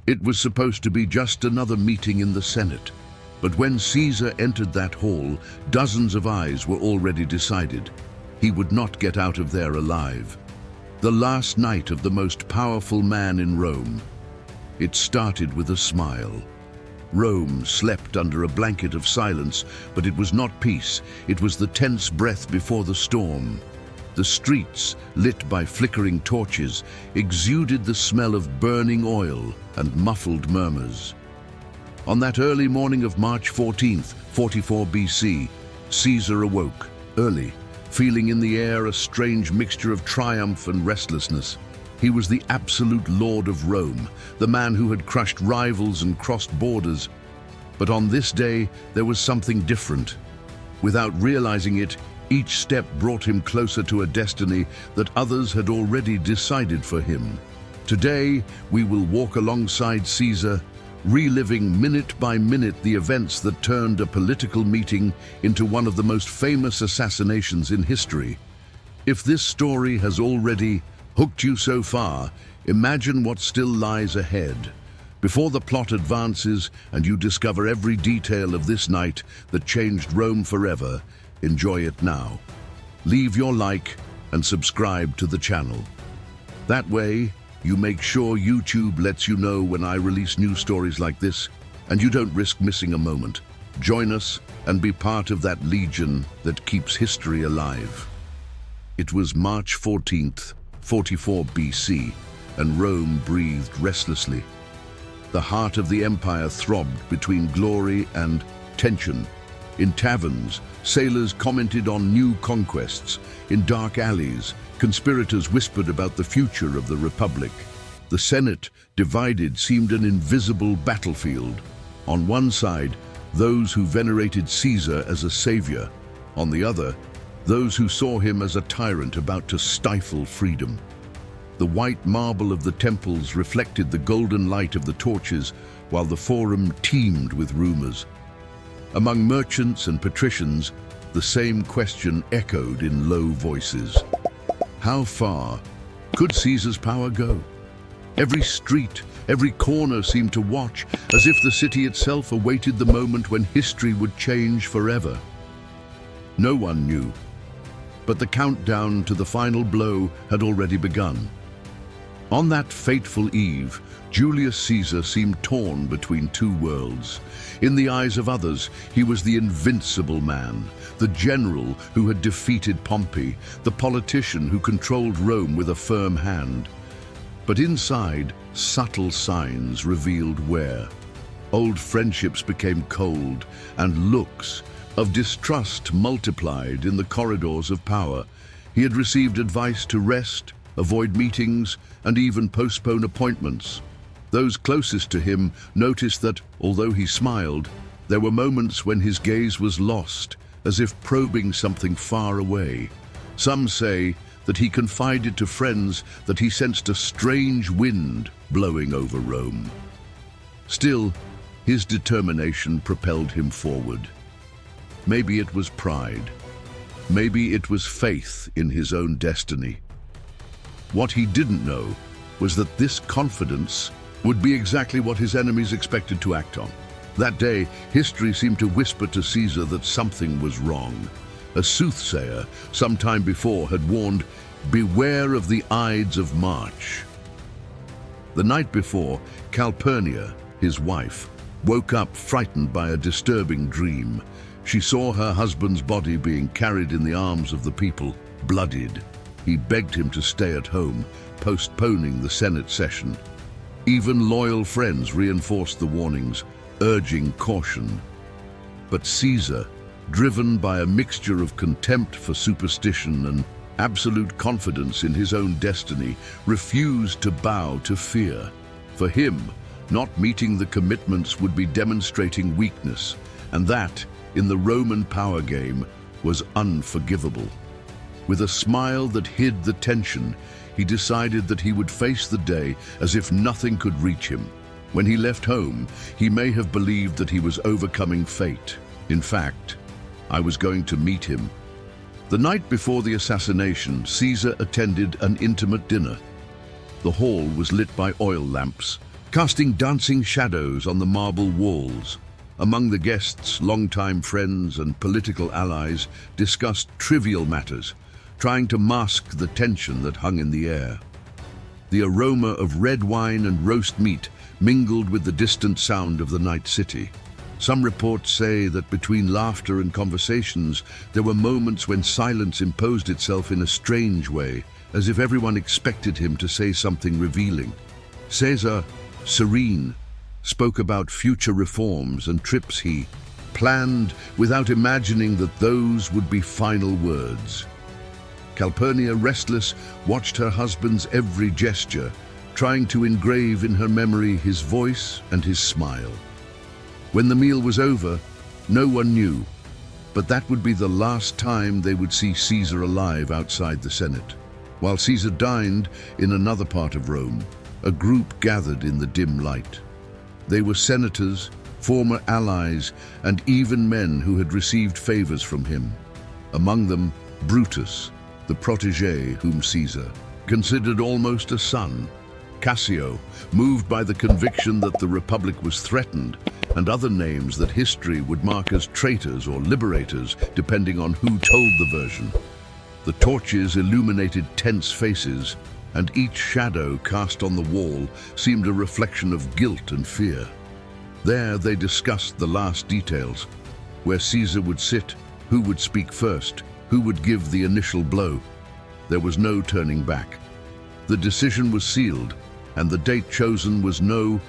It was supposed to be just another meeting in the Senate. But when Caesar entered that hall, dozens of eyes were already decided. He would not get out of there alive. The last night of the most powerful man in Rome. It started with a smile. Rome slept under a blanket of silence, but it was not peace. It was the tense breath before the storm. The streets, lit by flickering torches, exuded the smell of burning oil and muffled murmurs. On that early morning of March 14th, 44 BC, Caesar awoke, early, feeling in the air a strange mixture of triumph and restlessness. He was the absolute lord of Rome, the man who had crushed rivals and crossed borders. But on this day, there was something different. Without realizing it, each step brought him closer to a destiny that others had already decided for him. Today, we will walk alongside Caesar, reliving minute by minute the events that turned a political meeting into one of the most famous assassinations in history. If this story has already hooked you so far, imagine what still lies ahead. Before the plot advances and you discover every detail of this night that changed Rome forever, enjoy it now. Leave your like and subscribe to the channel. That way, you make sure YouTube lets you know when I release new stories like this, and you don't risk missing a moment. Join us and be part of that legion that keeps history alive. It was March 14th, 44 BC, and Rome breathed restlessly. The heart of the empire throbbed between glory and tension. In taverns, sailors commented on new conquests. In dark alleys, conspirators whispered about the future of the Republic. The Senate, divided, seemed an invisible battlefield. On one side, those who venerated Caesar as a savior. On the other, those who saw him as a tyrant about to stifle freedom. The white marble of the temples reflected the golden light of the torches, while the forum teemed with rumors. Among merchants and patricians, the same question echoed in low voices. How far could Caesar's power go? Every street, every corner seemed to watch, as if the city itself awaited the moment when history would change forever. No one knew, but the countdown to the final blow had already begun. On that fateful eve, Julius Caesar seemed torn between two worlds. In the eyes of others, he was the invincible man, the general who had defeated Pompey, the politician who controlled Rome with a firm hand. But inside, subtle signs revealed where. Old friendships became cold, and looks of distrust multiplied in the corridors of power. He had received advice to rest, avoid meetings, and even postpone appointments. Those closest to him noticed that, although he smiled, there were moments when his gaze was lost, as if probing something far away. Some say that he confided to friends that he sensed a strange wind blowing over Rome. Still, his determination propelled him forward. Maybe it was pride. Maybe it was faith in his own destiny. What he didn't know was that this confidence would be exactly what his enemies expected to act on. That day, history seemed to whisper to Caesar that something was wrong. A soothsayer, some time before, had warned, "Beware of the Ides of March." The night before, Calpurnia, his wife, woke up frightened by a disturbing dream. She saw her husband's body being carried in the arms of the people, bloodied. He begged him to stay at home, postponing the Senate session. Even loyal friends reinforced the warnings, urging caution. But Caesar, driven by a mixture of contempt for superstition and absolute confidence in his own destiny, refused to bow to fear. For him, not meeting the commitments would be demonstrating weakness, and that, in the Roman power game, was unforgivable. With a smile that hid the tension, he decided that he would face the day as if nothing could reach him. When he left home, he may have believed that he was overcoming fate. In fact, I was going to meet him. The night before the assassination, Caesar attended an intimate dinner. The hall was lit by oil lamps, casting dancing shadows on the marble walls. Among the guests, longtime friends and political allies discussed trivial matters, trying to mask the tension that hung in the air. The aroma of red wine and roast meat mingled with the distant sound of the night city. Some reports say that between laughter and conversations, there were moments when silence imposed itself in a strange way, as if everyone expected him to say something revealing. Caesar, serene, spoke about future reforms and trips he planned without imagining that those would be final words. Calpurnia, restless, watched her husband's every gesture, trying to engrave in her memory his voice and his smile. When the meal was over, no one knew, but that would be the last time they would see Caesar alive outside the Senate. While Caesar dined in another part of Rome, a group gathered in the dim light. They were senators, former allies, and even men who had received favors from him. Among them, Brutus, the protege whom Caesar considered almost a son. Cassio, moved by the conviction that the Republic was threatened, and other names that history would mark as traitors or liberators, depending on who told the version. The torches illuminated tense faces, and each shadow cast on the wall seemed a reflection of guilt and fear. There they discussed the last details, where Caesar would sit, who would speak first, who would give the initial blow. There was no turning back. The decision was sealed, and the date chosen was no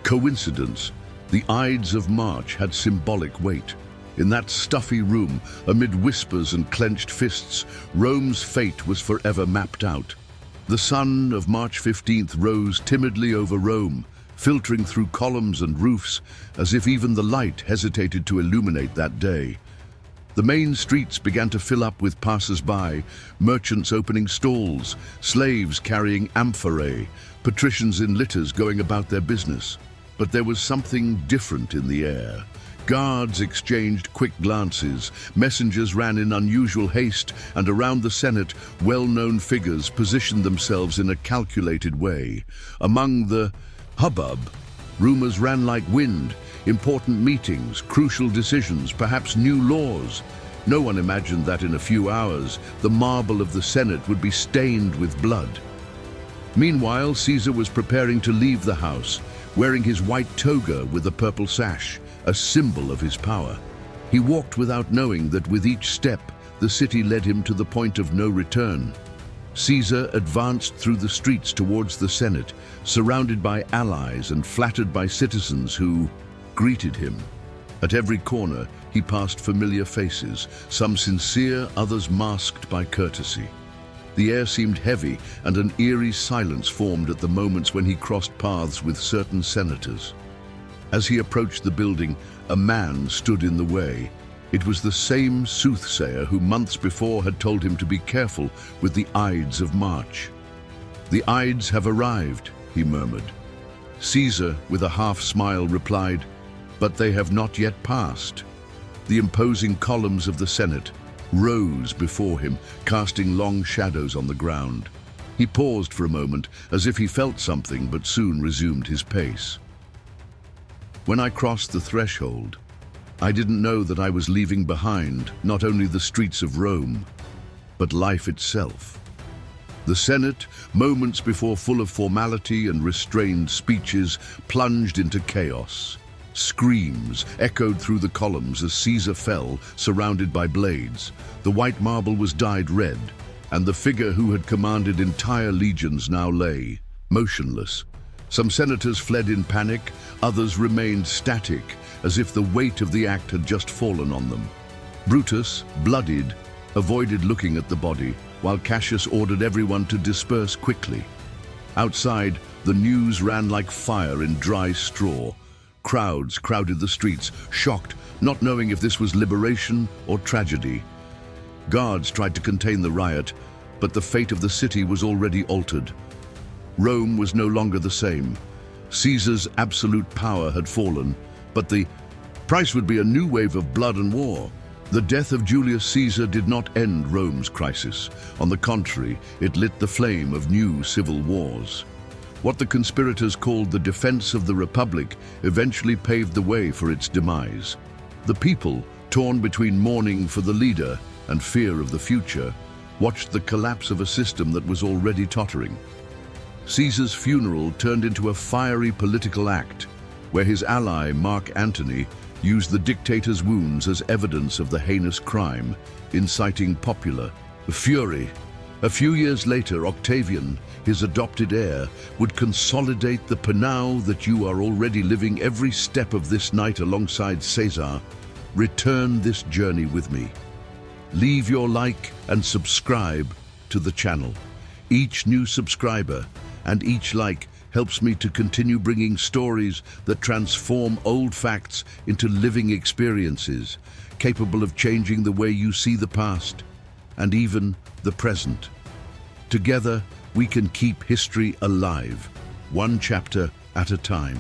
coincidence. The Ides of March had symbolic weight. In that stuffy room, amid whispers and clenched fists, Rome's fate was forever mapped out. The sun of March 15th rose timidly over Rome, filtering through columns and roofs, as if even the light hesitated to illuminate that day. The main streets began to fill up with passers-by, merchants opening stalls, slaves carrying amphorae, patricians in litters going about their business. But there was something different in the air. Guards exchanged quick glances, messengers ran in unusual haste, and around the Senate, well-known figures positioned themselves in a calculated way. Among the hubbub, rumors ran like wind. Important meetings, crucial decisions, perhaps new laws. No one imagined that in a few hours, the marble of the Senate would be stained with blood. Meanwhile, Caesar was preparing to leave the house, wearing his white toga with a purple sash, a symbol of his power. He walked without knowing that with each step, the city led him to the point of no return. Caesar advanced through the streets towards the Senate, surrounded by allies and flattered by citizens who greeted him. At every corner, he passed familiar faces, some sincere, others masked by courtesy. The air seemed heavy, and an eerie silence formed at the moments when he crossed paths with certain senators. As he approached the building, a man stood in the way. It was the same soothsayer who months before had told him to be careful with the Ides of March. "The Ides have arrived," he murmured. Caesar, with a half-smile, replied, "But they have not yet passed." The imposing columns of the Senate rose before him, casting long shadows on the ground. He paused for a moment, as if he felt something, but soon resumed his pace. When I crossed the threshold, I didn't know that I was leaving behind not only the streets of Rome, but life itself. The Senate, moments before full of formality and restrained speeches, plunged into chaos. Screams echoed through the columns as Caesar fell, surrounded by blades. The white marble was dyed red, and the figure who had commanded entire legions now lay, motionless. Some senators fled in panic, others remained static, as if the weight of the act had just fallen on them. Brutus, bloodied, avoided looking at the body, while Cassius ordered everyone to disperse quickly. Outside, the news ran like fire in dry straw. Crowds crowded the streets, shocked, not knowing if this was liberation or tragedy. Guards tried to contain the riot, but the fate of the city was already altered. Rome was no longer the same. Caesar's absolute power had fallen, but the price would be a new wave of blood and war. The death of Julius Caesar did not end Rome's crisis. On the contrary, it lit the flame of new civil wars. What the conspirators called the defense of the Republic eventually paved the way for its demise. The people, torn between mourning for the leader and fear of the future, watched the collapse of a system that was already tottering. Caesar's funeral turned into a fiery political act, where his ally, Mark Antony, used the dictator's wounds as evidence of the heinous crime, inciting popular fury. A few years later, Octavian, his adopted heir, would consolidate the now that you are already living every step of this night alongside Caesar. Return this journey with me. Leave your like and subscribe to the channel. Each new subscriber and each like helps me to continue bringing stories that transform old facts into living experiences, capable of changing the way you see the past and even the present. Together, we can keep history alive, one chapter at a time.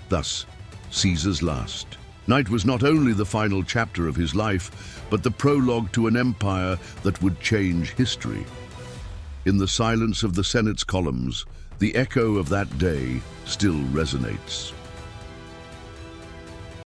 Thus, Caesar's last night was not only the final chapter of his life, but the prologue to an empire that would change history. In the silence of the Senate's columns, the echo of that day still resonates.